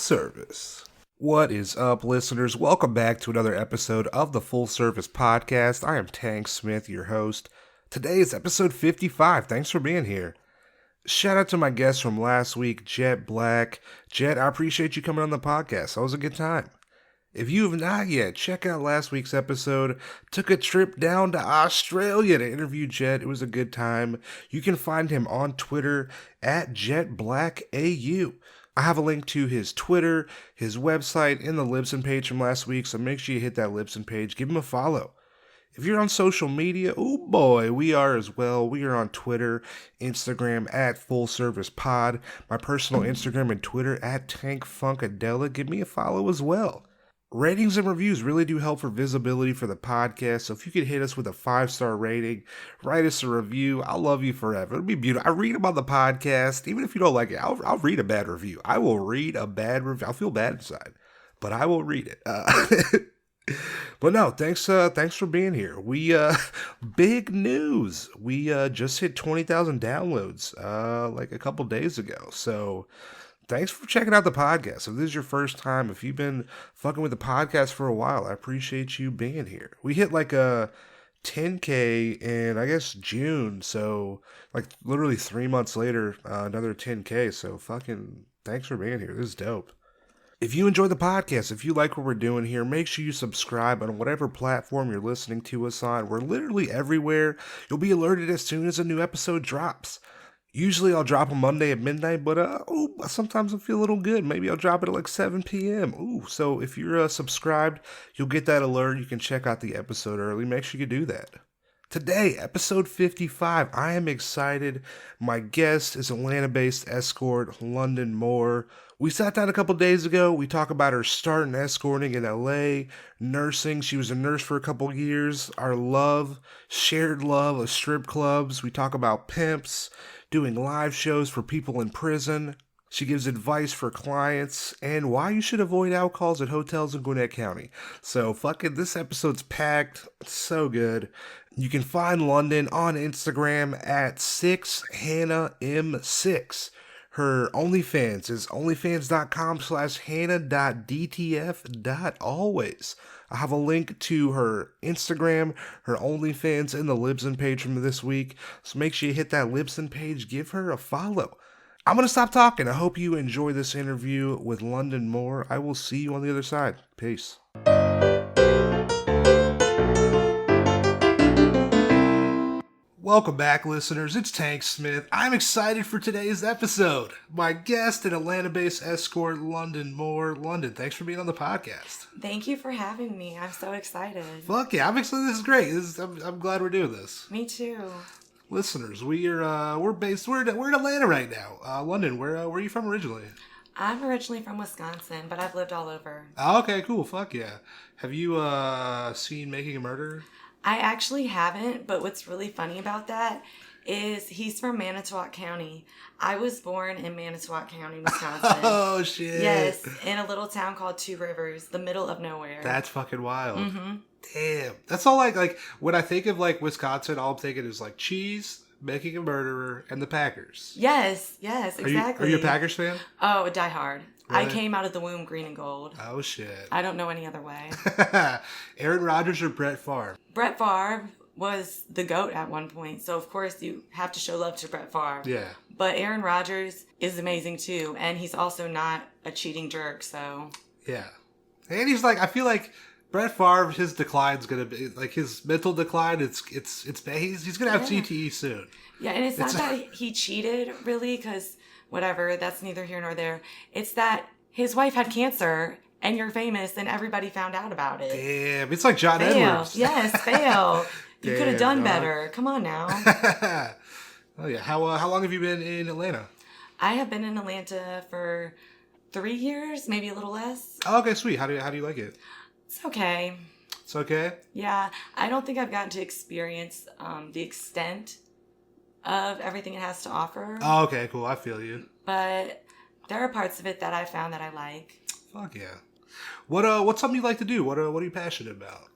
Service. What is up, listeners? Welcome back to another episode of the Full Service Podcast. I am Tank Smith, your host. Today is episode 55. Thanks for being here. Shout out to my guest from last week, Jet Black. Jet, I appreciate you coming on the podcast. That was a good time. If you have not yet, check out last week's episode. Took a trip down to Australia to interview Jet. It was a good time. You can find him on Twitter at JetBlackAU. I have a link to his Twitter, his website, and the Libsyn page from last week, so make sure you hit that Libsyn page. Give him a follow. If you're on social media, oh boy, we are as well. We are on Twitter, Instagram at Full Service Pod, my personal Instagram and Twitter at TankFunkadelic. Give me a follow as well. Ratings and reviews really do help for visibility for the podcast, so if you could hit us with a 5-star rating, write us a review, I'll love you forever. It'll be beautiful. I read them on the podcast. Even if you don't like it, I'll read a bad review. I will read a bad review. I'll feel bad inside, but I will read it. But no, thanks for being here. We, big news. We just hit 20,000 downloads like a couple days ago, so thanks for checking out the podcast. If this is your first time, if you've been fucking with the podcast for a while, I appreciate you being here. We hit like a 10K in, I guess, June. So like literally 3 months later, another 10K. So fucking thanks for being here. This is dope. If you enjoy the podcast, if you like what we're doing here, make sure you subscribe on whatever platform you're listening to us on. We're literally everywhere. You'll be alerted as soon as a new episode drops. Usually I'll drop on Monday at midnight, but sometimes I feel a little good. Maybe I'll drop it at like 7 p.m. So if you're subscribed, you'll get that alert. You can check out the episode early. Make sure you do that. Today, episode 55, I am excited. My guest is Atlanta-based escort London Moore. We sat down a couple days ago. We talk about her start in escorting in LA, nursing. She was a nurse for a couple years. Our shared love of strip clubs. We talk about pimps, doing live shows for people in prison. She gives advice for clients and why you should avoid alcohols at hotels in Gwinnett County. So fucking this episode's packed. It's so good. You can find London on Instagram at 6hannahM6. Her OnlyFans is onlyfans.com/hannah.dtf.always. I have a link to her Instagram, her OnlyFans, and the Libsyn page from this week. So make sure you hit that Libsyn page. Give her a follow. I'm going to stop talking. I hope you enjoy this interview with London Moore. I will see you on the other side. Peace. Welcome back, listeners. It's Tank Smith. I'm excited for today's episode. My guest, an Atlanta-based escort, London Moore. London, thanks for being on the podcast. Thank you for having me. I'm so excited. Fuck yeah, I'm excited. This is great. I'm glad we're doing this. Me too. Listeners, we're in Atlanta right now. London, where are you from originally? I'm originally from Wisconsin, but I've lived all over. Oh, okay, cool. Fuck yeah. Have you seen Making a Murderer? I actually haven't, but what's really funny about that is he's from Manitowoc County. I was born in Manitowoc County, Wisconsin. Oh, shit. Yes, in a little town called Two Rivers, the middle of nowhere. That's fucking wild. Mm-hmm. Damn. That's all like when I think of like Wisconsin, all I'm thinking is like cheese, Making a Murderer, and the Packers. Yes, exactly. Are you a Packers fan? Oh, die hard. Really? I came out of the womb green and gold. Oh, shit. I don't know any other way. Aaron Rodgers or Brett Favre? Brett Favre was the GOAT at one point, so of course you have to show love to Brett Favre. Yeah. But Aaron Rodgers is amazing too, and he's also not a cheating jerk, so. Yeah. And he's like, I feel like Brett Favre, his decline's gonna be like his mental decline. He's gonna have CTE soon. Yeah, and it's not that he cheated really, because whatever, that's neither here nor there. It's that his wife had cancer, and you're famous, and everybody found out about it. Damn, it's like John Edwards. Yes, fail. You could have done better. Come on now. Oh yeah. How long have you been in Atlanta? I have been in Atlanta for 3 years, maybe a little less. Oh, okay, sweet. How do you like it? It's okay. It's okay? Yeah, I don't think I've gotten to experience the extent of everything it has to offer. Oh, okay, cool. I feel you. But there are parts of it that I found that I like. Fuck yeah. What's something you like to do? What are you passionate about?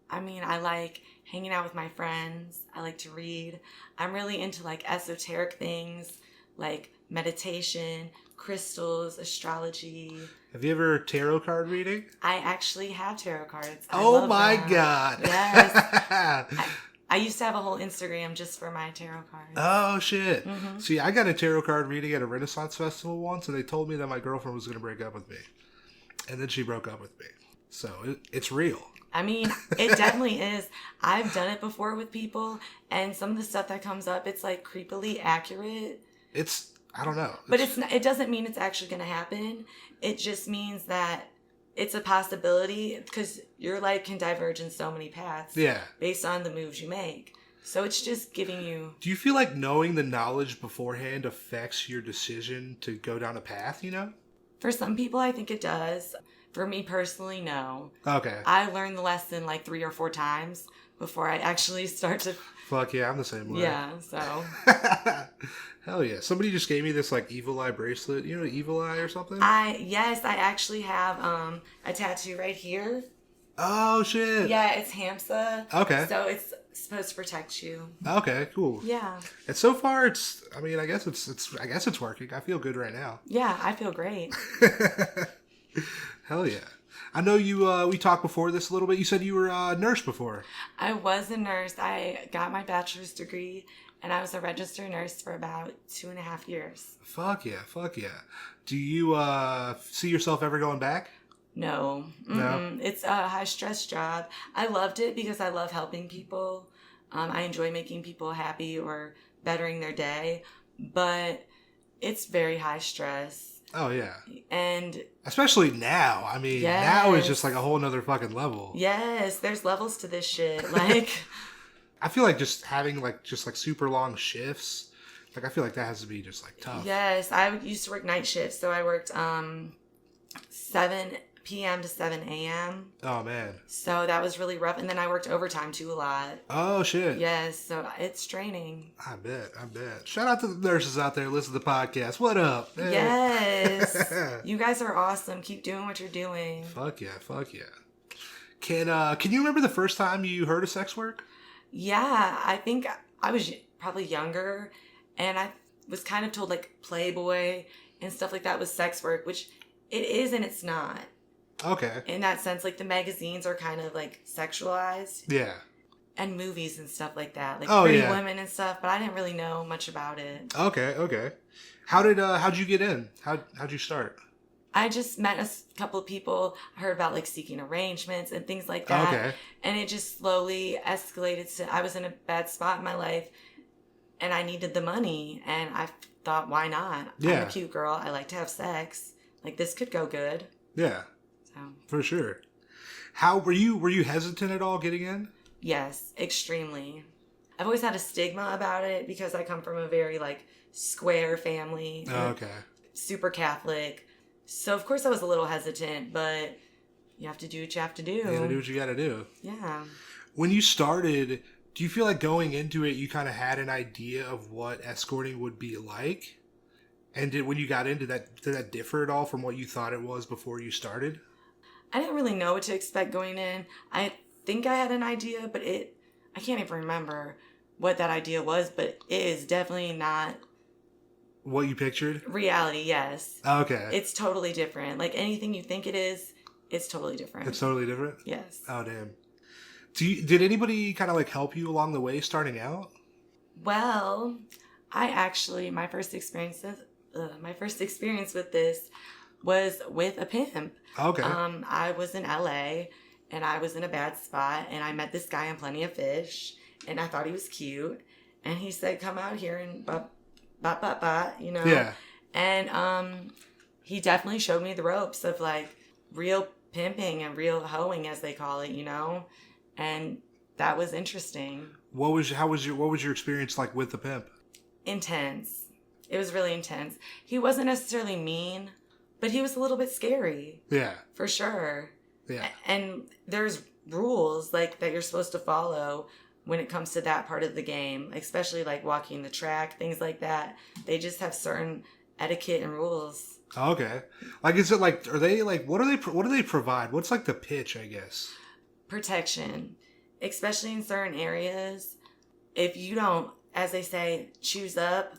I mean, I like hanging out with my friends. I like to read. I'm really into like esoteric things, like meditation, crystals, astrology. Have you ever tarot card reading? I actually have tarot cards. I Oh love my that. God. Yes. I used to have a whole Instagram just for my tarot cards. Oh, shit. See, I got a tarot card reading at a Renaissance festival once, and they told me that my girlfriend was going to break up with me. And then she broke up with me. So it's real. I mean, it definitely is. I've done it before with people, and some of the stuff that comes up, it's like creepily accurate. I don't know. But it doesn't mean it's actually going to happen. It just means that it's a possibility because your life can diverge in so many paths. Yeah. Based on the moves you make. So it's just giving you... Do you feel like knowing the knowledge beforehand affects your decision to go down a path, you know? For some people, I think it does. For me personally, no. Okay. I learned the lesson like 3 or 4 times before I actually start to... Fuck yeah, I'm the same way. Yeah, so... Hell yeah. Somebody just gave me this like evil eye bracelet. You know, evil eye or something? Yes, I actually have a tattoo right here. Oh, shit. Yeah, it's Hamsa. Okay. So it's supposed to protect you. Okay, cool. Yeah. And so far, I guess it's working. I feel good right now. Yeah, I feel great. Hell yeah. I know we talked before this a little bit. You said you were a nurse before. I was a nurse. I got my bachelor's degree, and I was a registered nurse for about 2.5 years. Fuck yeah. Do you see yourself ever going back? No. No? It's a high-stress job. I loved it because I love helping people. I enjoy making people happy or bettering their day, but it's very high stress. Oh, yeah. And especially now. I mean, yes. Now is just like a whole nother fucking level. Yes, there's levels to this shit. Like, I feel like just having like super long shifts, like I feel like that has to be just like tough. Yes, I used to work night shifts, so I worked 7 p.m. to 7 a.m. Oh, man. So that was really rough. And then I worked overtime too a lot. Oh, shit. Yes, so it's draining. I bet. Shout out to the nurses out there listening to the podcast. What up? Hey. Yes. You guys are awesome. Keep doing what you're doing. Fuck yeah. Can you remember the first time you heard of sex work? Yeah, I think I was probably younger, and I was kind of told like Playboy and stuff like that was sex work, which it is and it's not. Okay. In that sense, like the magazines are kind of like sexualized. Yeah. And movies and stuff like that. Like Pretty Women and stuff, but I didn't really know much about it. Okay. How'd you get in? How'd you start? I just met a couple of people. I heard about like seeking arrangements and things like that. Okay. And it just slowly escalated to I was in a bad spot in my life and I needed the money. And I thought, why not? Yeah. I'm a cute girl. I like to have sex. Like this could go good. Yeah. So. For sure. How were you hesitant at all getting in? Yes, extremely. I've always had a stigma about it because I come from a very like square family. Oh, okay. Super Catholic. So of course I was a little hesitant, but you have to do what you have to do. You gotta do what you gotta do. Yeah. When you started, do you feel like going into it you kind of had an idea of what escorting would be like? And when you got into that, did that differ at all from what you thought it was before you started? I didn't really know what to expect going in. I think I had an idea, but I can't even remember what that idea was, but it is definitely not... What you pictured? Reality, yes. Okay. It's totally different. Like anything you think it is, it's totally different. It's totally different? Yes. Oh, damn. Did anybody kind of like help you along the way starting out? Well, my first experience with this was with a pimp. Okay. I was in LA and I was in a bad spot and I met this guy on Plenty of Fish and I thought he was cute and he said, come out here and you know? Yeah. And he definitely showed me the ropes of like real pimping and real hoeing as they call it, you know? And that was interesting. What was your experience like with the pimp? Intense. It was really intense. He wasn't necessarily mean, but he was a little bit scary. Yeah. For sure. Yeah. And there's rules like that you're supposed to follow when it comes to that part of the game, especially like walking the track, things like that. They just have certain etiquette and rules. Okay. Like, is it like, are they like, what do they provide? What's like the pitch, I guess? Protection, especially in certain areas. If you don't, as they say, choose up,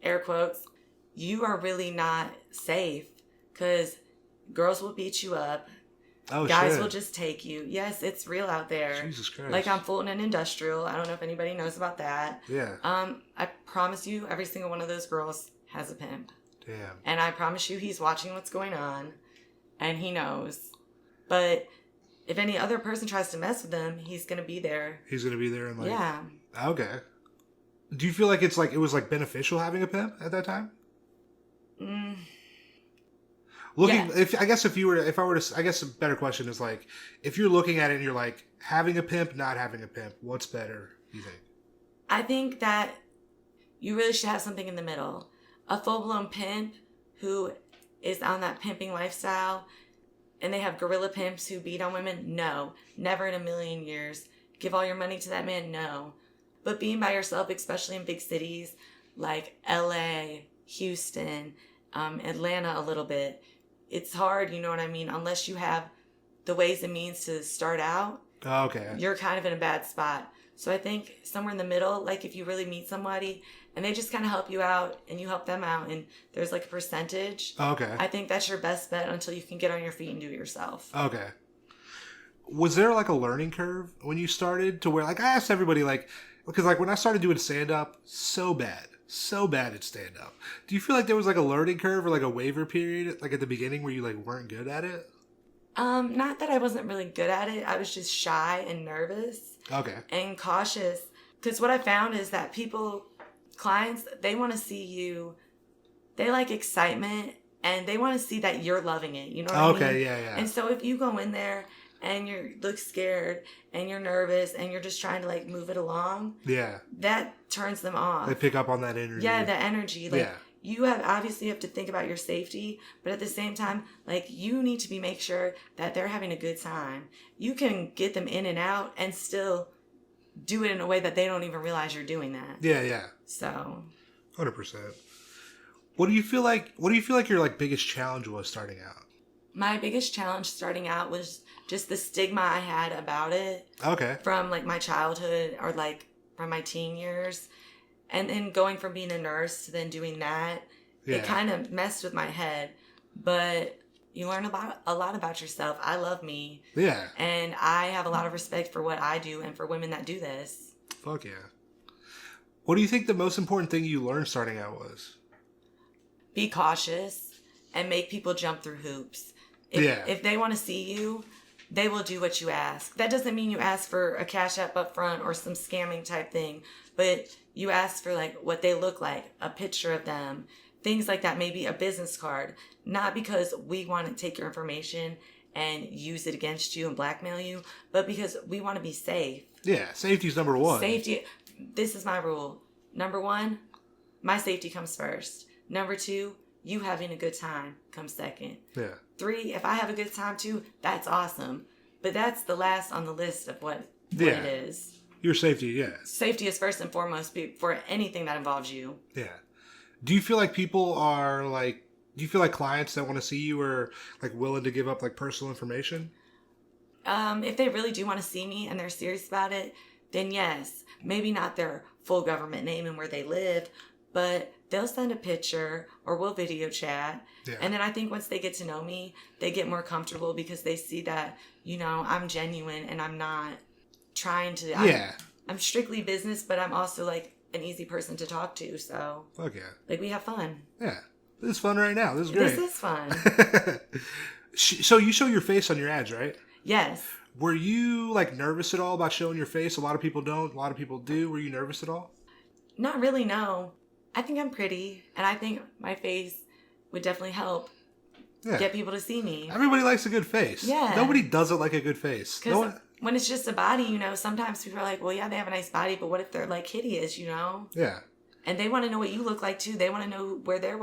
air quotes, you are really not safe because girls will beat you up. Oh, Guys shit. will just take you. Yes, it's real out there. Jesus Christ. Like I'm Fulton and Industrial. I don't know if anybody knows about that. Yeah. I promise you, every single one of those girls has a pimp. Damn. And I promise you, he's watching what's going on, and he knows. But if any other person tries to mess with him, he's gonna be there. He's gonna be there and like. Yeah. Okay. Do you feel like it was like beneficial having a pimp at that time? Looking, Yeah. I guess a better question is like, if you're looking at it and you're like, having a pimp, not having a pimp, what's better, you think? I think that you really should have something in the middle. A full-blown pimp who is on that pimping lifestyle, and they have gorilla pimps who beat on women? No. Never in a million years. Give all your money to that man? No. But being by yourself, especially in big cities like LA, Houston, Atlanta a little bit, it's hard, you know what I mean? Unless you have the ways and means to start out, Okay. you're kind of in a bad spot. So I think somewhere in the middle, like if you really meet somebody and they just kind of help you out and you help them out and there's like a percentage, Okay. I think that's your best bet until you can get on your feet and do it yourself. Okay. Was there like a learning curve when you started to where like I asked everybody like, because like when I started doing stand up, so bad at stand up. Do you feel like there was like a learning curve or like a waiver period like at the beginning where you like weren't good at it? Not that I wasn't really good at it. I was just shy and nervous. Okay. And cautious. Because what I found is that clients, they want to see you, they like excitement and they want to see that you're loving it. You know what I mean? Okay, yeah. And so if you go in there and you look scared and you're nervous and you're just trying to like move it along, Yeah. that turns them off. They pick up on that energy. Yeah, the energy. Like, Yeah. you obviously have to think about your safety, but at the same time, like you need to make sure that they're having a good time. You can get them in and out and still do it in a way that they don't even realize you're doing that. Yeah. So 100%. What do you feel like your like biggest challenge was starting out? my biggest challenge starting out was just the stigma I had about it. Okay. From like my childhood or like from my teen years. And then going from being a nurse to then doing that, Yeah. it kind of messed with my head. But you learn a lot about yourself. I love me. Yeah. And I have a lot of respect for what I do and for women that do this. Fuck yeah. What do you think the most important thing you learned starting out was? Be cautious and make people jump through hoops. Yeah. If they want to see you, they will do what you ask. That doesn't mean you ask for a cash app up front or some scamming type thing, but you ask for like what they look like, a picture of them, things like that, maybe a business card. Not because we want to take your information and use it against you and blackmail you, but because we want to be safe. Yeah, safety's number one. Safety, this is my rule. Number one, my safety comes first. Number two, you having a good time comes second. Yeah. 3, if I have a good time too, that's awesome. But that's the last on the list of what Yeah. it is. Your safety, yeah. Safety is first and foremost for anything that involves you. Yeah. Do you feel like clients that want to see you are like willing to give up like personal information? If they really do want to see me and they're serious about it, then yes. Maybe not their full government name and where they live, but they'll send a picture or we'll video chat. Yeah. And then I think once they get to know me, they get more comfortable because they see that, I'm genuine and I'm not trying to. Yeah. I'm strictly business, but I'm also like an easy person to talk to. So, Fuck yeah. like, we have fun. Yeah. This is fun right now. This is great. This is fun. So you show your face on your ads, right? Yes. Were you like nervous at all about showing your face? A lot of people don't. A lot of people do. Were you nervous at all? Not really, no. I think I'm pretty, and I think my face would definitely help get people to see me. Everybody likes a good face. Yeah. Nobody doesn't like a good face. Because when it's just a body, sometimes people are like, well, yeah, they have a nice body, but what if they're like hideous, Yeah. And they want to know what you look like too. They want to know what they're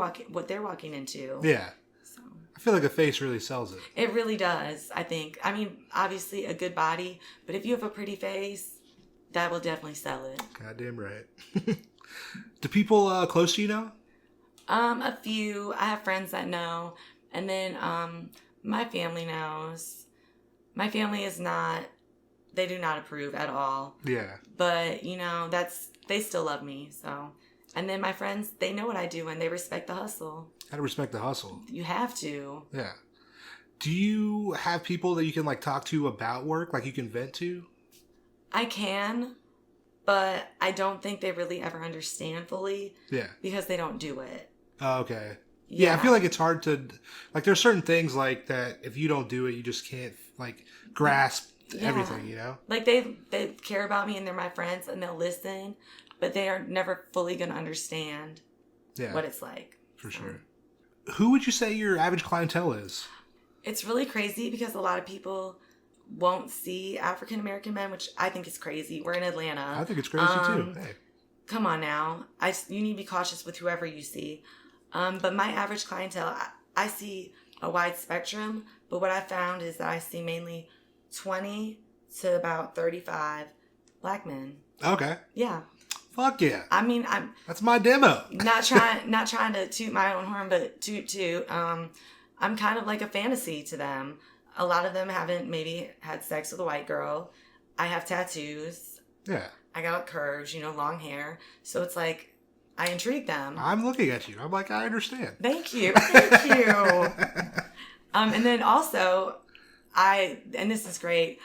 walking into. Yeah. So I feel like a face really sells it. it really does, I think. I mean, obviously a good body, but if you have a pretty face, that will definitely sell it. Goddamn right. Do people close to you know? A few. I have friends that know. And then my family knows. My family they do not approve at all. Yeah. But, they still love me. So And then my friends, they know what I do and they respect the hustle. Gotta respect the hustle. You have to. Yeah. Do you have people that you can like talk to about work, like you can vent to? I can, but I don't think they really ever understand fully. Yeah. Because they don't do it. Oh, okay. Yeah, I feel like it's hard to, like, there's certain things like that if you don't do it, you just can't like grasp everything, you know? Like they care about me and they're my friends and they'll listen, but they are never fully going to understand what it's like. For sure. Who would you say your average clientele is? It's really crazy because a lot of people won't see African American men, which I think is crazy. We're in Atlanta. I think it's crazy too. Hey. Come on now. You need to be cautious with whoever you see. But my average clientele, I see a wide spectrum, but what I found is that I see mainly 20 to about 35 black men. Okay. Yeah. Fuck yeah. I mean, that's my demo. not trying to toot my own horn, but toot. I'm kind of like a fantasy to them. A lot of them haven't maybe had sex with a white girl. I have tattoos. Yeah. I got curves, long hair. So it's like, I intrigue them. I'm looking at you. I'm like, I understand. Thank you. Thank you. And then also, and this is great.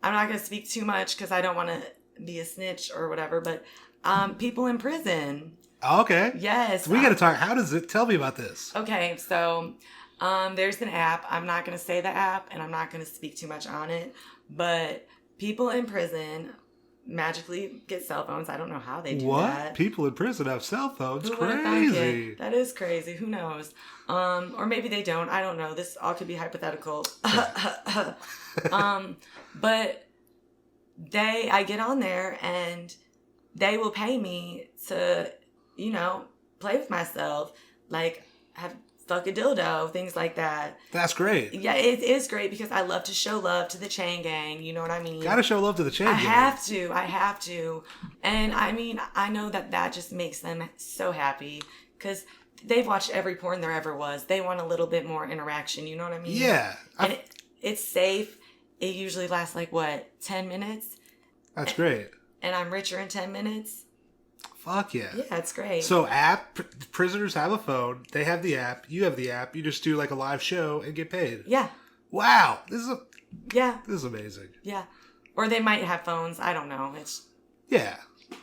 I'm not going to speak too much because I don't want to be a snitch or whatever, but people in prison. Okay. Yes. So we got to talk. How does it? Tell me about this. Okay. So there's an app. I'm not going to say the app and I'm not going to speak too much on it, but people in prison magically get cell phones. I don't know how they do that. People in prison have cell phones? Who Crazy. That is crazy. Who knows? Or maybe they don't. I don't know. This all could be hypothetical. But I get on there and they will pay me to, play with myself. Like fuck a dildo, things like that. That's great. Yeah, it is great because I love to show love to the chain gang. You know what I mean? Gotta show love to the chain gang. I have to. And I mean, I know that just makes them so happy because they've watched every porn there ever was. They want a little bit more interaction. You know what I mean? Yeah. And it's safe. It usually lasts 10 minutes? That's great. And I'm richer in 10 minutes? Fuck yeah. Yeah, it's great. So prisoners have a phone. They have the app. You have the app. You just do a live show and get paid. Yeah. Wow. This is amazing. Yeah. Or they might have phones. I don't know. Yeah.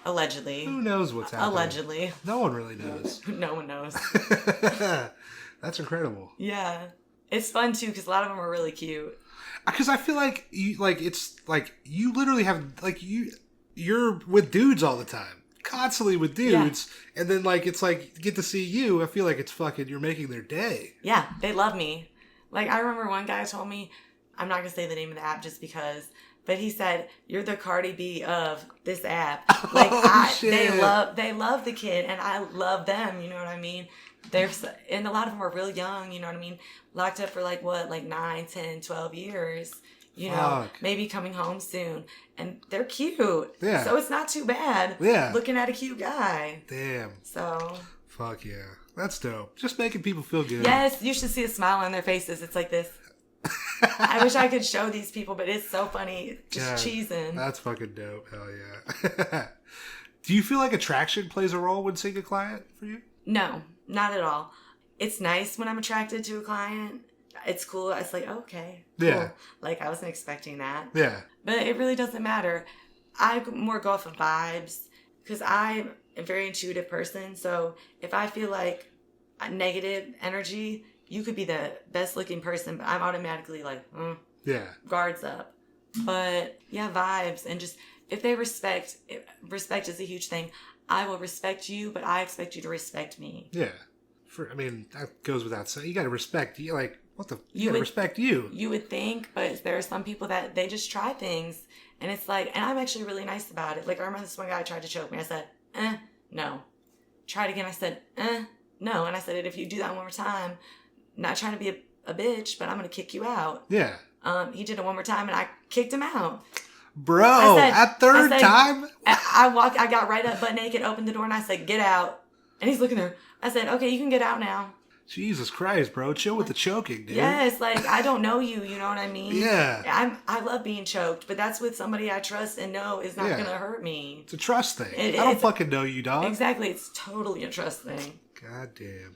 Allegedly. Who knows what's happening? Allegedly. No one really knows. No one knows. That's incredible. Yeah. It's fun too because a lot of them are really cute. Because I feel like you you literally have you're with dudes all the time. Constantly with dudes, and then get to see you. I feel like it's fucking. You're making their day. Yeah, they love me. I remember one guy told me, I'm not gonna say the name of the app just because, but he said, "You're the Cardi B of this app." Shit. They love the kid, and I love them. You know what I mean? And a lot of them are real young. You know what I mean? Locked up for 9, 10, 12 years. Maybe coming home soon. And they're cute. Yeah. So it's not too bad. Yeah. Looking at a cute guy. Damn. So. Fuck yeah. That's dope. Just making people feel good. Yes, you should see a smile on their faces. It's like this. I wish I could show these people, but it's so funny. Just cheesing. That's fucking dope. Hell yeah. Do you feel like attraction plays a role when seeing a client for you? No, not at all. It's nice when I'm attracted to a client. It's cool. It's okay. Cool. Yeah. I wasn't expecting that. Yeah. But it really doesn't matter. I more go off of vibes because I'm a very intuitive person. So if I feel like a negative energy, you could be the best looking person, but I'm automatically yeah, guards up. But yeah, vibes and just if they respect is a huge thing. I will respect you, but I expect you to respect me. Yeah. That goes without saying. You got to respect you. You got to respect you. You would think, but there are some people that they just try things. And it's and I'm actually really nice about it. I remember this one guy tried to choke me. I said, no. Tried again. I said, no. And I said, if you do that one more time, not trying to be a bitch, but I'm going to kick you out. Yeah. He did it one more time and I kicked him out. Bro, at third time? I got right up butt naked, opened the door and I said, get out. And he's looking there. I said, okay, you can get out now. Jesus Christ, bro. Chill with the choking, dude. Yes, like I don't know you, you know what I mean? Yeah. I love being choked, but that's with somebody I trust and know is not Yeah. gonna hurt me. It's a trust thing. I don't fucking know you, dog. Exactly, it's totally a trust thing. God damn.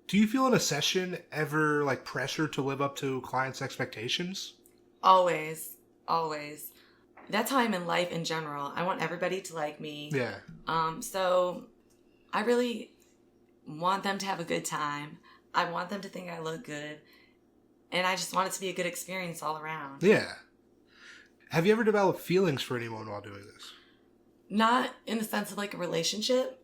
Do you feel in a session ever like pressure to live up to clients' expectations? Always. Always. That's how I'm in life in general. I want everybody to like me. Yeah. So I really want them to have a good time. I want them to think I look good. And I just want it to be a good experience all around. Yeah. Have you ever developed feelings for anyone while doing this? Not in the sense of like a relationship,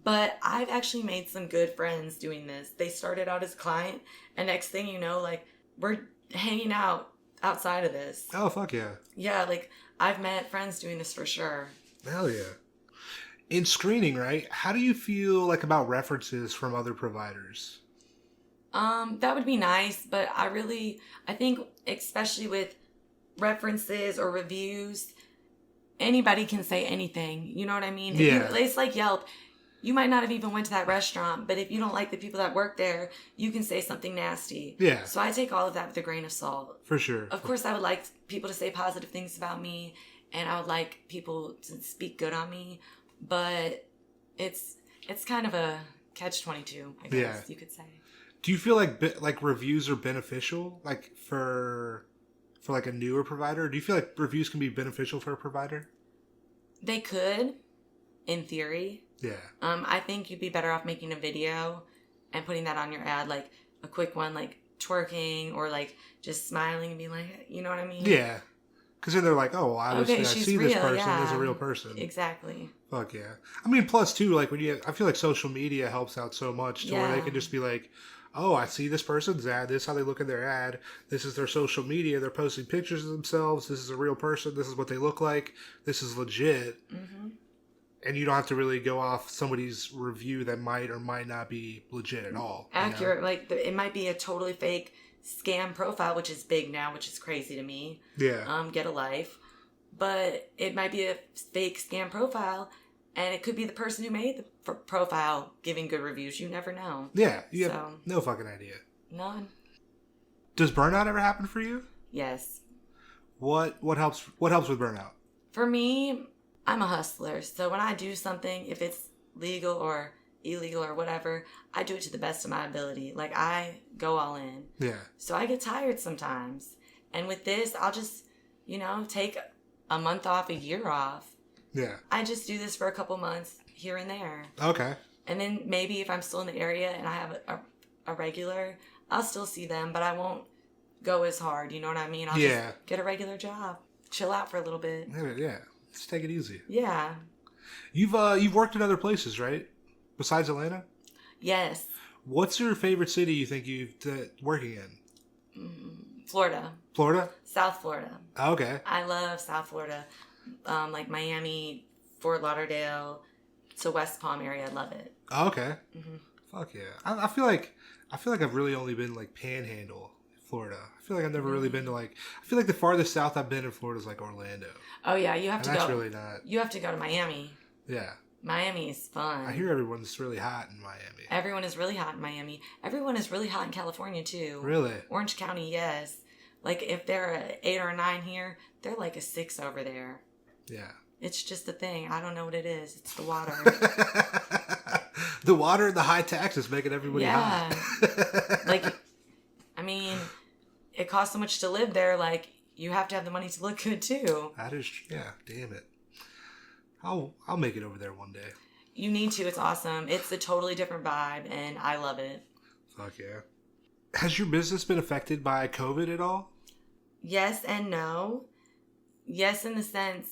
but I've actually made some good friends doing this. They started out as a client, and next thing you know, like, we're hanging out outside of this. Oh, fuck yeah. Yeah, like, I've met friends doing this for sure. Hell yeah. In screening, right, how do you feel like about references from other providers? That would be nice, but I think especially with references or reviews, anybody can say anything. You know what I mean? Yeah. It's like Yelp. You might not have even went to that restaurant, but if you don't like the people that work there, you can say something nasty. Yeah. So I take all of that with a grain of salt. For sure. Of course, I would like people to say positive things about me, and I would like people to speak good on me, but it's kind of a catch-22, I guess you could say. Do you feel like reviews are beneficial, like for like a newer provider? Do you feel like reviews can be beneficial for a provider? They could, in theory. Yeah. I think you'd be better off making a video and putting that on your ad, like a quick one, like twerking or like just smiling and being like, you know what I mean? Yeah. Because then they're like, oh, obviously I see real, this person as a real person. Exactly. Fuck yeah. I mean, plus too, like I feel like social media helps out so much to where they can just be like, oh, I see this person's ad. This is how they look in their ad. This is their social media. They're posting pictures of themselves. This is a real person. This is what they look like. This is legit. Mm-hmm. And you don't have to really go off somebody's review that might or might not be legit at all. Accurate. You know? Like, it might be a totally fake scam profile, which is big now, which is crazy to me. Yeah. Get a life. But it might be a fake scam profile, and it could be the person who made the profile giving good reviews. You never know. Yeah. You have no fucking idea. None. Does burnout ever happen for you? Yes. What helps with burnout? For me, I'm a hustler. So when I do something, if it's legal or illegal or whatever, I do it to the best of my ability. Like, I go all in. Yeah. So I get tired sometimes. And with this, I'll just, take a month off, a year off. Yeah. I just do this for a couple months here and there. Okay. And then maybe if I'm still in the area and I have a regular, I'll still see them, but I won't go as hard. You know what I mean? I'll just get a regular job. Chill out for a little bit. Yeah. Just take it easy. Yeah. You've worked in other places, right? Besides Atlanta? Yes. What's your favorite city you think you've working in? Florida. Florida? South Florida. Oh, okay. I love South Florida. Like Miami, Fort Lauderdale, to West Palm area. I love it. Oh, okay. Mm-hmm. Fuck yeah. I feel like I've really only been like Panhandle, Florida. I feel like I've never really been to I feel like the farthest south I've been in Florida is like Orlando. Oh yeah, you have to go. That's really not. You have to go to Miami. Yeah. Miami is fun. I hear everyone's really hot in Miami. Everyone is really hot in Miami. Everyone is really hot in California too. Really? Orange County, yes. Like if they're an 8 or a 9 here, they're like a 6 over there. Yeah. It's just a thing. I don't know what it is. It's the water. The water and the high taxes making everybody hot. I mean, it costs so much to live there. Like, you have to have the money to look good too. That is, yeah. Damn it. I'll make it over there one day. You need to. It's awesome. It's a totally different vibe, and I love it. Fuck yeah. Has your business been affected by COVID at all? Yes and no. Yes, in the sense,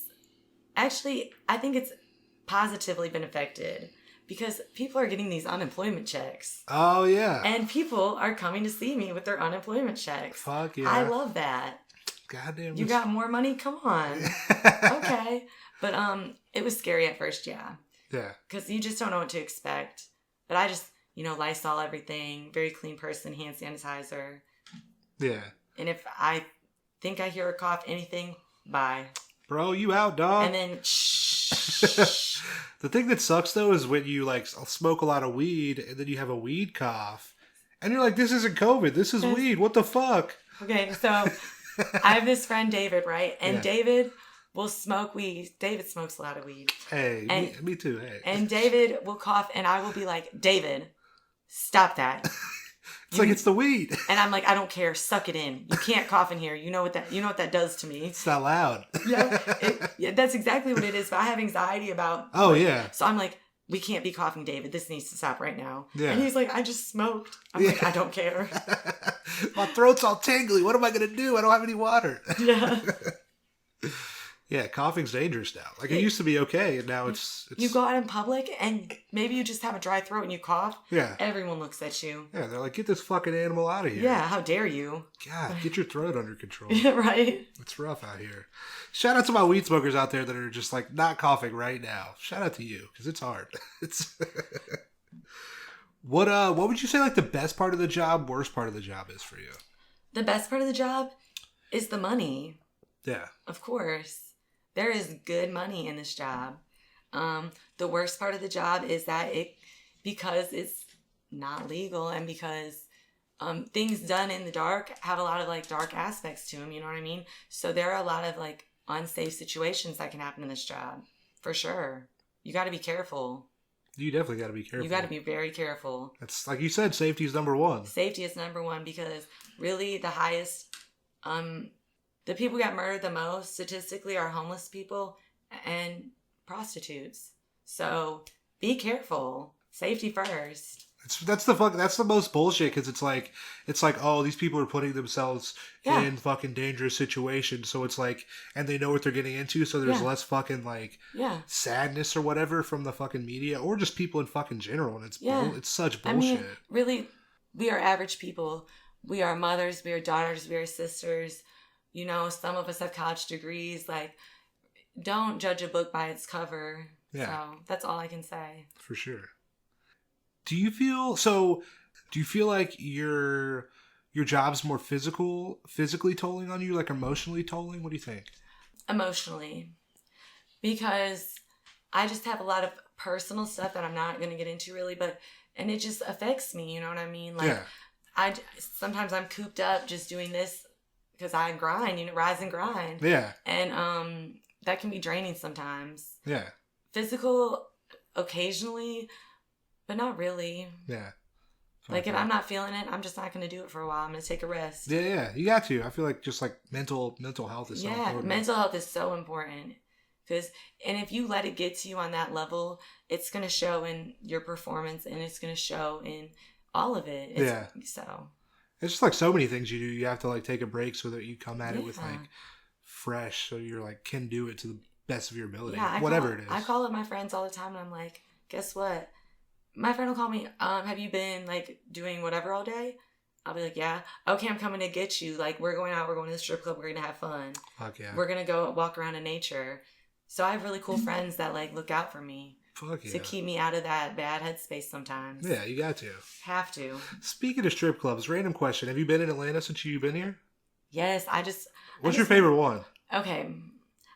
actually, I think it's positively been affected because people are getting these unemployment checks. Oh, yeah. And people are coming to see me with their unemployment checks. Fuck yeah. I love that. Goddamn. You got more money? Come on. Okay. But it was scary at first, yeah. Yeah. Because you just don't know what to expect. But I just, Lysol everything, very clean person, hand sanitizer. Yeah. And if I think I hear a cough, anything, bye. Bro, you out, dog. And then The thing that sucks though is when you smoke a lot of weed and then you have a weed cough And you're like, this isn't COVID. This is weed. What the fuck? Okay, so I have this friend, David, right? And Yeah. David will smoke weed. David smokes a lot of weed. Hey, And, me too. Hey. And David will cough, and I will be like, David, stop that. It's like, it's the weed. And I'm like, I don't care. Suck it in. You can't cough in here. You know what that does to me. It's not loud. Yeah, that's exactly what it is. But I have anxiety about. Oh, yeah. So I'm like, we can't be coughing, David. This needs to stop right now. Yeah. And he's like, I just smoked. I'm like, I don't care. My throat's all tingly. What am I going to do? I don't have any water. Yeah. Yeah, coughing's dangerous now. Like, it used to be okay, and now it's... You go out in public, and maybe you just have a dry throat and you cough. Yeah. Everyone looks at you. Yeah, they're like, get this fucking animal out of here. Yeah, how dare you? God, get your throat under control. Yeah, right? It's rough out here. Shout out to my weed smokers out there that are just, like, not coughing right now. Shout out to you, because it's hard. It's... What would you say, like, the best part of the job, worst part of the job is for you? The best part of the job is the money. Yeah. Of course. There is good money in this job. The worst part of the job is that because it's not legal and because things done in the dark have a lot of like dark aspects to them, you know what I mean? So there are a lot of like unsafe situations that can happen in this job, for sure. You got to be careful. You definitely got to be careful. You got to be very careful. That's like you said, safety is number one. Safety is number one because really the highest, the people who got murdered the most statistically are homeless people and prostitutes. So be careful. Safety first. That's the most bullshit because it's like oh, these people are putting themselves in fucking dangerous situations, so it's like, and they know what they're getting into, so there's less fucking like sadness or whatever from the fucking media or just people in fucking general, and it's such bullshit. I mean, really, we are average people. We are mothers, we are daughters, we are sisters. You know, some of us have college degrees. Like, don't judge a book by its cover. Yeah. So that's all I can say. For sure. Do you feel like your job's more physically tolling on you, like emotionally tolling? What do you think? Emotionally. Because I just have a lot of personal stuff that I'm not going to get into really, and it just affects me, you know what I mean? Like, sometimes I'm cooped up just doing this because I grind, rise and grind. Yeah. And that can be draining sometimes. Yeah. Physical, occasionally, but not really. Yeah. Like, if I'm not feeling it, I'm just not going to do it for a while. I'm going to take a rest. Yeah. You got to. I feel like just like mental health is so important. Yeah, mental health is so important. And if you let it get to you on that level, it's going to show in your performance and it's going to show in all of it. So. It's just like so many things you do. You have to like take a break so that you come at it with like fresh, so you're like can do it to the best of your ability. Yeah, whatever it is. I call up my friends all the time and I'm like, guess what? My friend will call me, have you been like doing whatever all day? I'll be like, yeah. Okay, I'm coming to get you. Like, we're going out, we're going to the strip club, we're going to have fun. Fuck yeah. We're going to go walk around in nature. So I have really cool friends that like look out for me. Fuck yeah. To keep me out of that bad headspace sometimes. Yeah, you got to. Have to. Speaking of strip clubs, random question. Have you been in Atlanta since you've been here? Yes, What's your favorite one? Okay.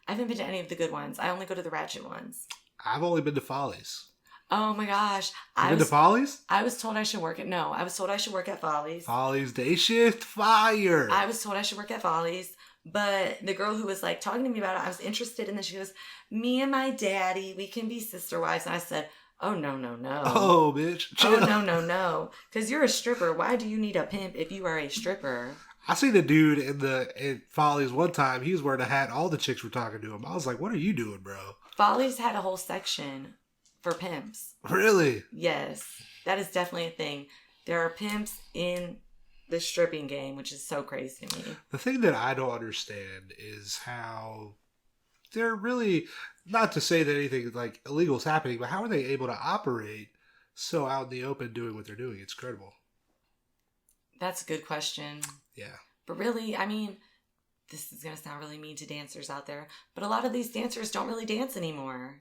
I haven't been to any of the good ones. I only go to the ratchet ones. I've only been to Follies. Oh my gosh. You been to Follies? I was told I should work at Follies. Follies day shift fire. I was told I should work at Follies. But the girl who was like talking to me about it, I was interested in this. She goes, me and my daddy, we can be sister wives. And I said, oh, no. Oh, bitch. Chill. Oh, no. Because you're a stripper. Why do you need a pimp if you are a stripper? I seen a dude in Follies one time. He was wearing a hat. All the chicks were talking to him. I was like, what are you doing, bro? Follies had a whole section for pimps. Really? Yes. That is definitely a thing. There are pimps in the stripping game, which is so crazy to me. The thing that I don't understand is how they're really, not to say that anything like illegal is happening, but how are they able to operate so out in the open doing what they're doing? It's incredible. That's a good question. Yeah. But really, I mean, this is going to sound really mean to dancers out there, but a lot of these dancers don't really dance anymore.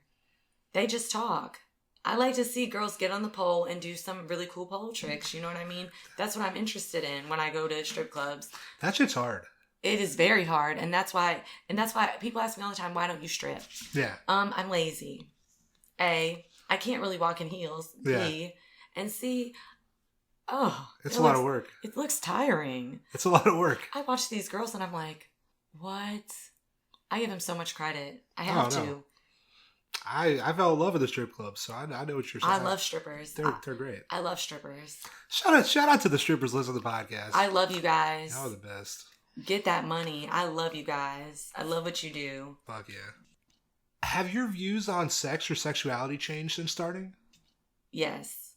They just talk. I like to see girls get on the pole and do some really cool pole tricks. You know what I mean? That's what I'm interested in when I go to strip clubs. That shit's hard. It is very hard. And that's why people ask me all the time, why don't you strip? Yeah. I'm lazy. A, I can't really walk in heels. B, and C, Oh, It's a lot of work. It looks tiring. It's a lot of work. I watch these girls and I'm like, what? I give them so much credit. I have to. No. I fell in love with the strip clubs, so I know what you're saying. I love strippers. They're great. I love strippers. Shout out to the strippers listening to the podcast. I love you guys. Y'all are the best. Get that money. I love you guys. I love what you do. Fuck yeah. Have your views on sex or sexuality changed since starting? Yes.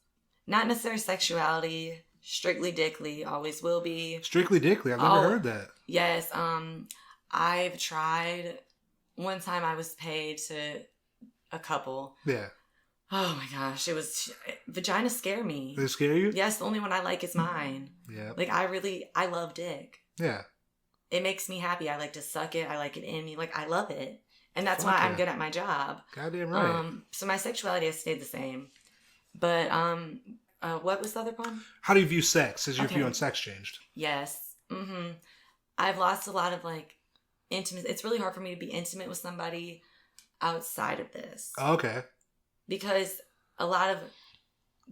Not necessarily sexuality. Strictly dickly. Always will be. Strictly dickly. I've never heard that. Yes. I've tried. One time I was paid to a couple. Yeah. Oh my gosh. Vaginas scare me. They scare you? Yes. The only one I like is mine. Yeah. Like I love dick. Yeah. It makes me happy. I like to suck it. I like it in me. Like I love it. And that's why I'm good at my job. Goddamn right. So my sexuality has stayed the same. But what was the other one? How do you view sex? Has your view on sex changed? Yes. Mm-hmm. I've lost a lot of like intimate. It's really hard for me to be intimate with somebody outside of this. Oh, okay. Because a lot of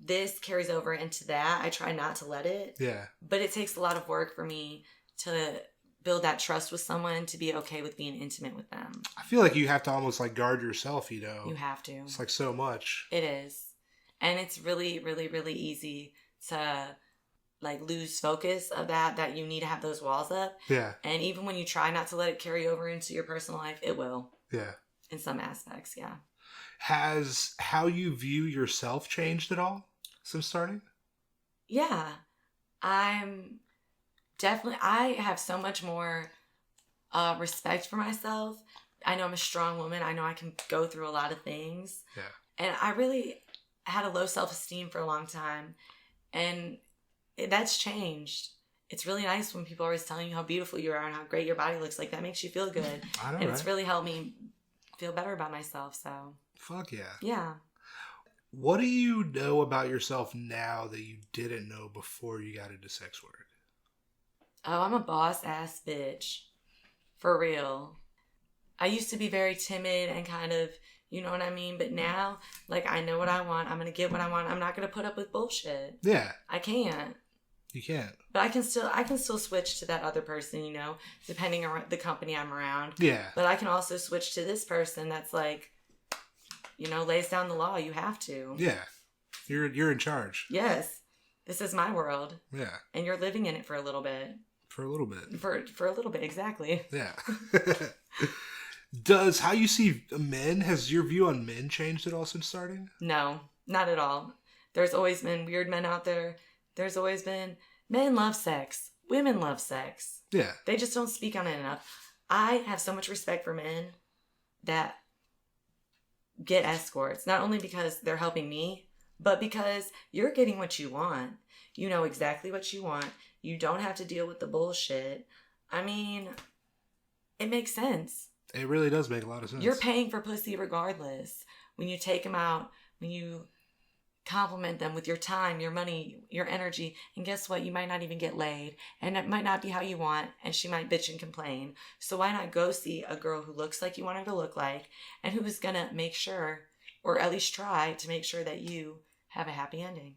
this carries over into that. I try not to let it. Yeah. But it takes a lot of work for me to build that trust with someone to be okay with being intimate with them. I feel like you have to almost like guard yourself, you know. You have to. It's like so much. It is. And it's really, really, really easy to like lose focus of that you need to have those walls up. Yeah. And even when you try not to let it carry over into your personal life, it will. Yeah. In some aspects, yeah. Has how you view yourself changed at all since starting? Yeah. I have so much more respect for myself. I know I'm a strong woman. I know I can go through a lot of things. Yeah. And I really had a low self-esteem for a long time. And that's changed. It's really nice when people are always telling you how beautiful you are and how great your body looks. Like, that makes you feel good. I know, and right? It's really helped me feel better about myself, so. Fuck yeah. Yeah. What do you know about yourself now that you didn't know before you got into sex work? Oh, I'm a boss-ass bitch. For real. I used to be very timid and kind of, you know what I mean? But now, like, I know what I want. I'm going to get what I want. I'm not going to put up with bullshit. Yeah. I can't. You can't. But I can still switch to that other person, you know, depending on the company I'm around. Yeah. But I can also switch to this person that's like, you know, lays down the law. You have to. Yeah. You're in charge. Yes. This is my world. Yeah. And you're living in it for a little bit. For a little bit. For a little bit, exactly. Yeah. Does how you see men, has your view on men changed at all since starting? No, not at all. There's always been weird men out there. There's always been men love sex. Women love sex. Yeah. They just don't speak on it enough. I have so much respect for men that get escorts, not only because they're helping me, but because you're getting what you want. You know exactly what you want. You don't have to deal with the bullshit. I mean, it makes sense. It really does make a lot of sense. You're paying for pussy regardless. When you take them out, when you compliment them with your time, your money, your energy, and guess what? You might not even get laid, and it might not be how you want, and she might bitch and complain. So why not go see a girl who looks like you want her to look like, and who is gonna make sure, or at least try to make sure that you have a happy ending.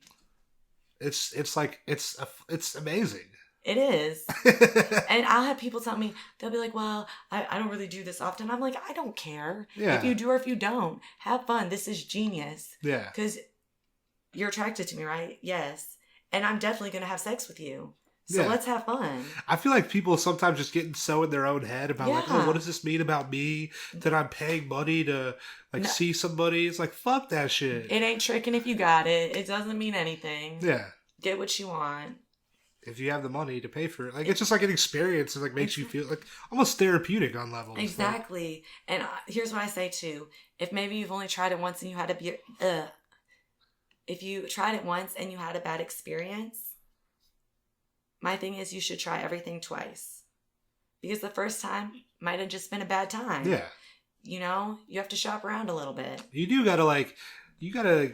It's amazing. It is. And I'll have people tell me, they'll be like, well, I don't really do this often. I'm like, I don't care. Yeah. If you do or if you don't, have fun. This is genius. Yeah. Because you're attracted to me, right? Yes. And I'm definitely going to have sex with you. So let's have fun. I feel like people sometimes just getting so in their own head about like, oh, what does this mean about me? That I'm paying money to like see somebody? It's like, fuck that shit. It ain't tricking if you got it. It doesn't mean anything. Yeah. Get what you want. If you have the money to pay for it. Like, it's just like an experience. It like makes you feel like almost therapeutic on levels. Exactly. And here's what I say too. If maybe you've only tried it once and you had if you tried it once and you had a bad experience, my thing is you should try everything twice. Because the first time might have just been a bad time. Yeah. You know, you have to shop around a little bit. You gotta,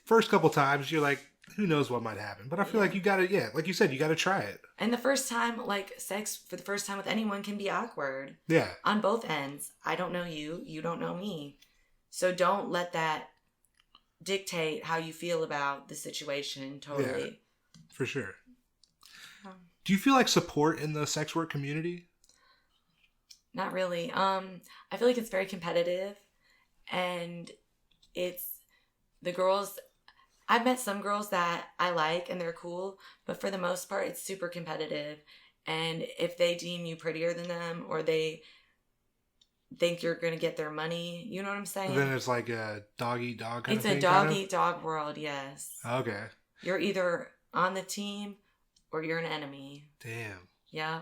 first couple times, you're like, who knows what might happen. But I feel like you gotta, like you said, you gotta try it. And the first time, like, sex for the first time with anyone can be awkward. Yeah. On both ends. I don't know you. You don't know me. So don't let that dictate how you feel about the situation totally. For sure. Um, Do you feel like support in the sex work community? Not really. I feel like it's very competitive, and it's the girls. I've met some girls that I like and they're cool, but for the most part, it's super competitive. And if they deem you prettier than them, or they think you're going to get their money, you know what I'm saying? Then it's like a dog eat dog kind It's of a thing. dog eat dog world, yes. Okay. You're either on the team or you're an enemy. Damn. Yeah.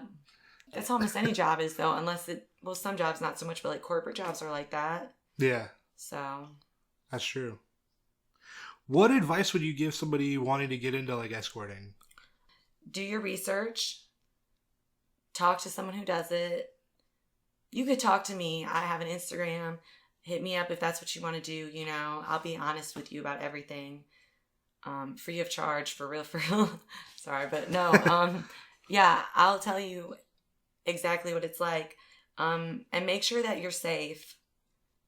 That's almost any job is, though, unless some jobs not so much, but like corporate jobs are like that. Yeah. So. That's true. What advice would you give somebody wanting to get into like escorting? Do your research. Talk to someone who does it. You could talk to me. I have an Instagram. Hit me up if that's what you want to do. You know, I'll be honest with you about everything. Free of charge, for real, for real. Sorry, but no. Yeah, I'll tell you exactly what it's like. And make sure that you're safe.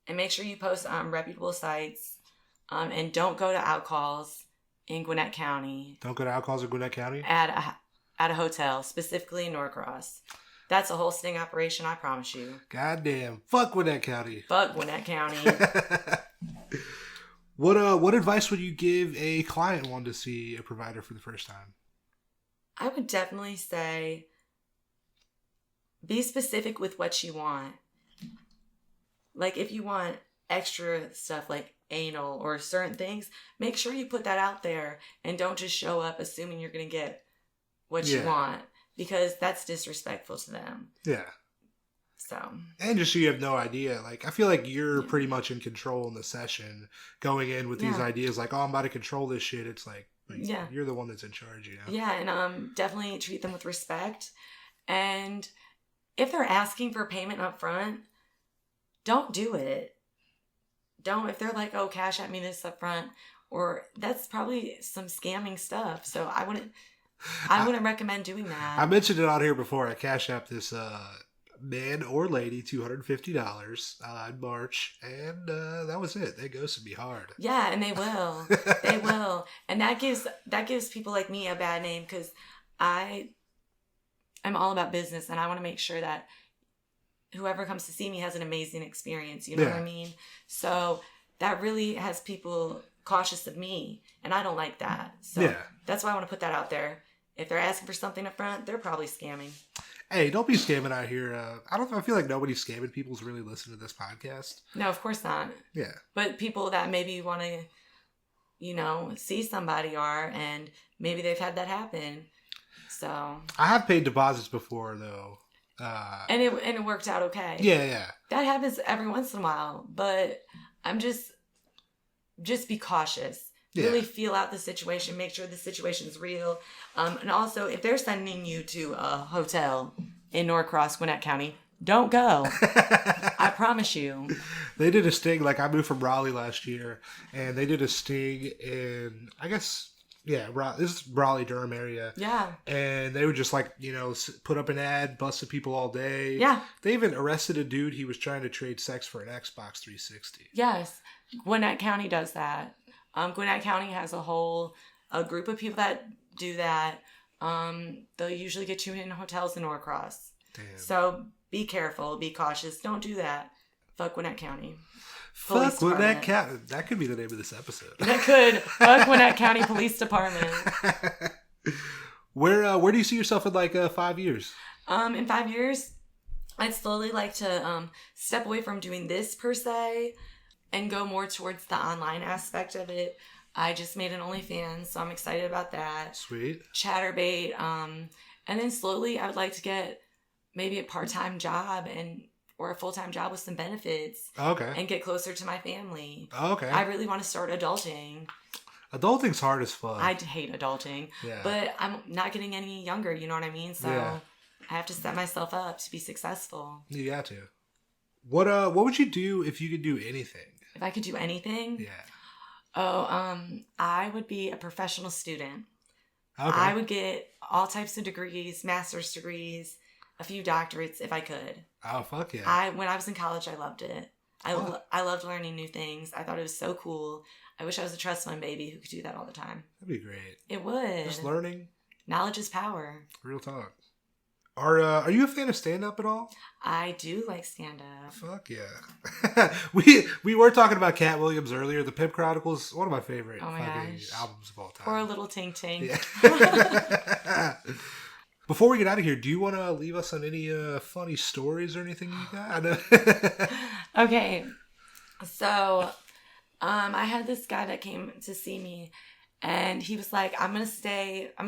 And make sure you post on reputable sites. And don't go to outcalls in Gwinnett County. Don't go to outcalls in Gwinnett County? At a hotel, specifically in Norcross. That's a whole sting operation, I promise you. Goddamn. Fuck Gwinnett County. Fuck Gwinnett County. What advice would you give a client wanting to see a provider for the first time? I would definitely say be specific with what you want. Like if you want extra stuff like anal or certain things, make sure you put that out there and don't just show up assuming you're going to get what you want, because that's disrespectful to them. Yeah. So. And just so you have no idea, like I feel like you're pretty much in control in the session, going in with these ideas like, oh, I'm about to control this shit. It's like you're the one that's in charge, you know? Yeah, and definitely treat them with respect. And if they're asking for payment up front, don't do it. Don't, if they're like, oh, cash at me this up front, or that's probably some scamming stuff. So I wouldn't recommend doing that. I mentioned it on here before. I cash app this man or lady $250 in March, and that was it. They ghosted me hard. Yeah, and they will. They will. And that gives people like me a bad name, because I'm all about business, and I want to make sure that whoever comes to see me has an amazing experience. You know what I mean? So that really has people cautious of me, and I don't like that. So that's why I want to put that out there. If they're asking for something up front, they're probably scamming. Hey, don't be scamming out here. I feel like nobody's scamming people who's really listening to this podcast. No, of course not. Yeah. But people that maybe want to, see somebody are, and maybe they've had that happen. So. I have paid deposits before, though. And it worked out okay. Yeah. That happens every once in a while, but I'm just be cautious. Really feel out the situation. Make sure the situation is real. And also, if they're sending you to a hotel in Norcross, Gwinnett County, don't go. I promise you. They did a sting. Like, I moved from Raleigh last year, and they did a sting in, I guess, this is Raleigh, Durham area. Yeah. And they would just, like, put up an ad, busted people all day. Yeah. They even arrested a dude. He was trying to trade sex for an Xbox 360. Yes. Gwinnett County does that. Gwinnett County has a group of people that do that. They'll usually get you in hotels in Norcross. Damn. So be careful, be cautious. Don't do that. Fuck Gwinnett County. Fuck Gwinnett County. That could be the name of this episode. That could. Fuck Gwinnett County Police Department. Where do you see yourself in like 5 years? In 5 years, I'd slowly like to step away from doing this per se, and go more towards the online aspect of it. I just made an OnlyFans, so I'm excited about that. Sweet. Chatterbait. And then slowly I would like to get maybe a part-time job or a full-time job with some benefits. Okay. And get closer to my family. Okay. I really want to start adulting. Adulting's hard as fuck. I hate adulting. Yeah. But I'm not getting any younger, you know what I mean? So I have to set myself up to be successful. You got to. What would you do if you could do anything? If I could do anything? Yeah. Oh, I would be a professional student. Okay. I would get all types of degrees, master's degrees, a few doctorates if I could. Oh, fuck yeah. When I was in college, I loved it. I loved learning new things. I thought it was so cool. I wish I was a trust fund baby who could do that all the time. That'd be great. It would. Just learning. Knowledge is power. Real talk. Are you a fan of stand-up at all? I do like stand-up. Fuck yeah. we were talking about Cat Williams earlier. The Pimp Chronicles, one of my favorite albums of all time. Poor little Tink Tink. Yeah. Before we get out of here, do you want to leave us on any funny stories or anything you got? Okay. So, I had this guy that came to see me, and he was like, I'm going to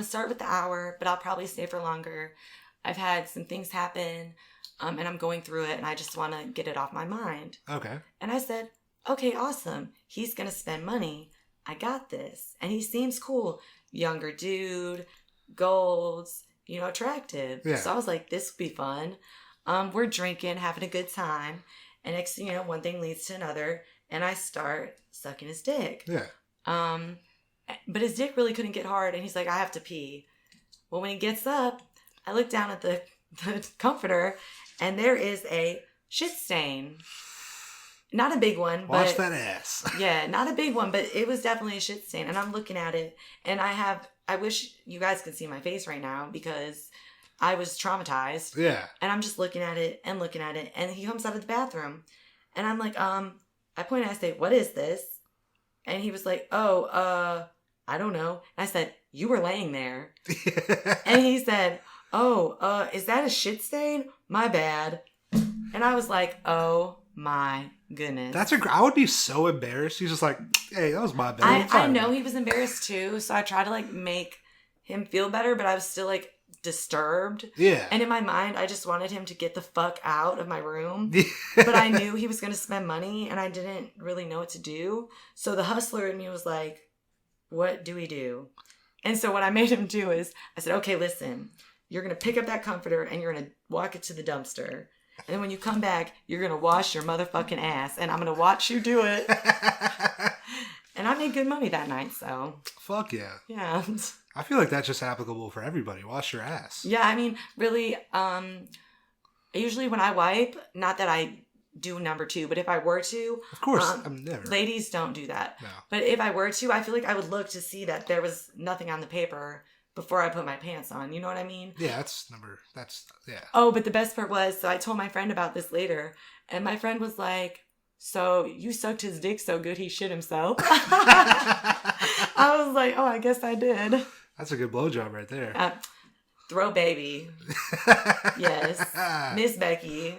start with the hour, but I'll probably stay for longer. I've had some things happen, and I'm going through it, and I just want to get it off my mind. Okay. And I said, okay, awesome. He's going to spend money. I got this. And he seems cool. Younger dude, golds, attractive. Yeah. So I was like, this would be fun. We're drinking, having a good time. And next thing you know, one thing leads to another, and I start sucking his dick. Yeah. But his dick really couldn't get hard, and he's like, I have to pee. Well, when he gets up, I look down at the comforter, and there is a shit stain. Not a big one. Wash that ass. Yeah, not a big one, but it was definitely a shit stain. And I'm looking at it, and I wish you guys could see my face right now because I was traumatized. Yeah. And I'm just looking at it, and he comes out of the bathroom. And I'm like, I point and I say, what is this? And he was like, I don't know. And I said, you were laying there. And he said, is that a shit stain? My bad. And I was like, oh my goodness. I would be so embarrassed. He's just like, hey, that was my bad. I know he was embarrassed too, so I tried to make him feel better, but I was still disturbed. Yeah. And in my mind, I just wanted him to get the fuck out of my room. But I knew he was going to spend money, and I didn't really know what to do. So the hustler in me was like, what do we do? And so what I made him do is, I said, okay, listen, you're going to pick up that comforter and you're going to walk it to the dumpster. And then when you come back, you're going to wash your motherfucking ass. And I'm going to watch you do it. And I made good money that night, so. Fuck yeah. Yeah. I feel like that's just applicable for everybody. Wash your ass. Yeah, I mean, really, usually when I wipe, not that I do number 2, but if I were to. Of course, I'm never. Ladies don't do that. No. But if I were to, I feel like I would look to see that there was nothing on the paper before I put my pants on. You know what I mean? Yeah, yeah. Oh, but the best part was, so I told my friend about this later, and my friend was like, so you sucked his dick so good he shit himself? I was like, oh, I guess I did. That's a good blowjob right there. Throw baby. Yes. Miss Becky.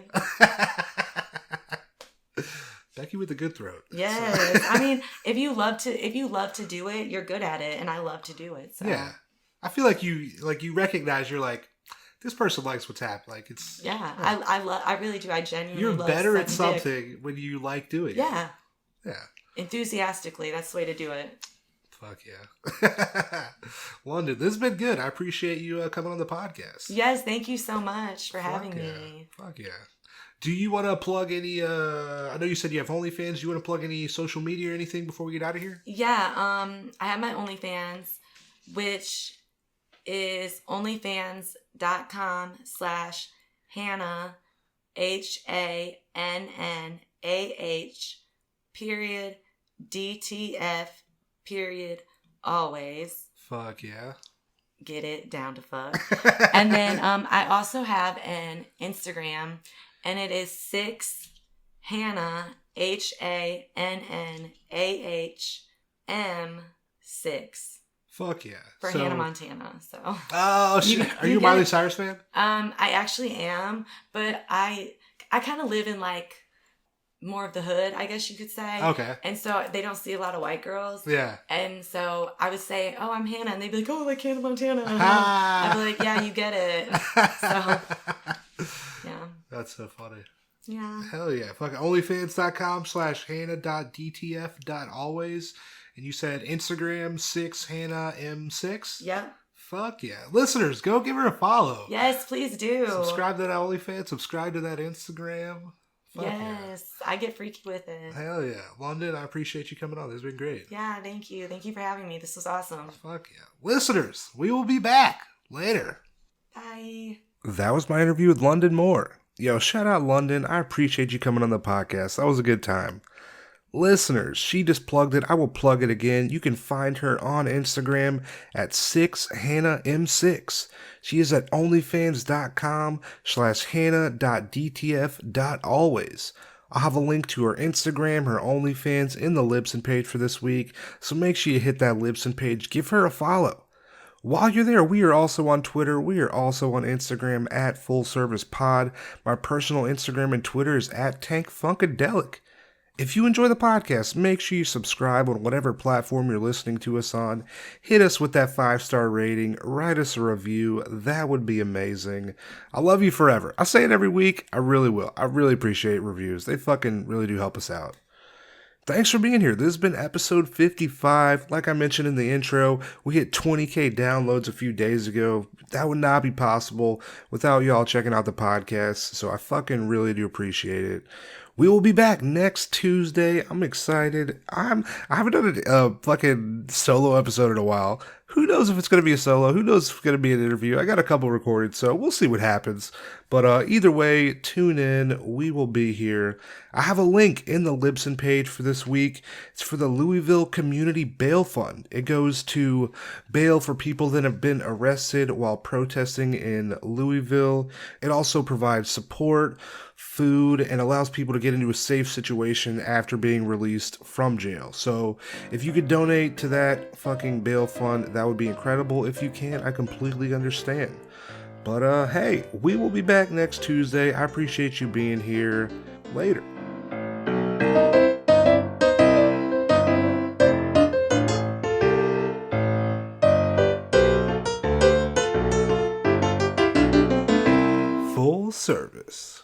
Becky with the good throat. Yes. I mean, if you love to do it, you're good at it, and I love to do it. So. Yeah. I feel like you recognize, you're like, this person likes what's happening. Like it's I really do. I genuinely you're love better at something dick. when you like doing it. Yeah. Yeah. Enthusiastically, that's the way to do it. Fuck yeah. London, this has been good. I appreciate you coming on the podcast. Yes, thank you so much for having me. Fuck yeah. Do you want to plug any, I know you said you have OnlyFans. Do you want to plug any social media or anything before we get out of here? Yeah, I have my OnlyFans, which is onlyfans.com/Hannah, HANNAH, always. Fuck yeah. Get it down to fuck. And then I also have an Instagram, and it is 6 Hannah, HANNAHM6. Fuck yeah. For Hannah Montana. So. Oh shit. Are you a Miley Cyrus fan? I actually am, but I kind of live in more of the hood, I guess you could say. Okay. And so they don't see a lot of white girls. Yeah. And so I would say, oh, I'm Hannah. And they'd be like, oh, like Hannah Montana. I'd be like, yeah, you get it. So, yeah. That's so funny. Yeah. Hell yeah. Fucking onlyfans.com/Hannah.DTF.always. And you said Instagram 6 Hannah M6? Yep. Fuck yeah. Listeners, go give her a follow. Yes, please do. Subscribe to that OnlyFans. Subscribe to that Instagram. Fuck yes. Yeah. I get freaky with it. Hell yeah. London, I appreciate you coming on. This has been great. Yeah, thank you. Thank you for having me. This was awesome. Fuck yeah. Listeners, we will be back later. Bye. That was my interview with London Moore. Yo, shout out London. I appreciate you coming on the podcast. That was a good time. Listeners, she just plugged it. I will plug it again. You can find her on Instagram at 6hannahM6. She is at onlyfans.com/hannah.dtf.always. I'll have a link to her Instagram, her OnlyFans in the Libsyn page for this week, so make sure you hit that Libsyn page. Give her a follow. While you're there, we are also on Twitter. We are also on Instagram at Full Service Pod. My personal Instagram and Twitter is at TankFunkadelic. If you enjoy the podcast, make sure you subscribe on whatever platform you're listening to us on. Hit us with that 5-star rating. Write us a review. That would be amazing. I love you forever. I say it every week. I really will. I really appreciate reviews. They fucking really do help us out. Thanks for being here. This has been episode 55. Like I mentioned in the intro, we hit 20K downloads a few days ago. That would not be possible without y'all checking out the podcast, so I fucking really do appreciate it. We will be back next Tuesday. I'm excited. I haven't done a fucking solo episode in a while. Who knows if it's going to be a solo? Who knows if it's going to be an interview? I got a couple recorded, so we'll see what happens. But either way, tune in. We will be here. I have a link in the Libsyn page for this week. It's for the Louisville Community Bail Fund. It goes to bail for people that have been arrested while protesting in Louisville. It also provides support, food, and allows people to get into a safe situation after being released from jail. So if you could donate to that fucking bail fund, that would be incredible. If you can't, I completely understand. But hey, we will be back next Tuesday. I appreciate you being here. Later. Full service.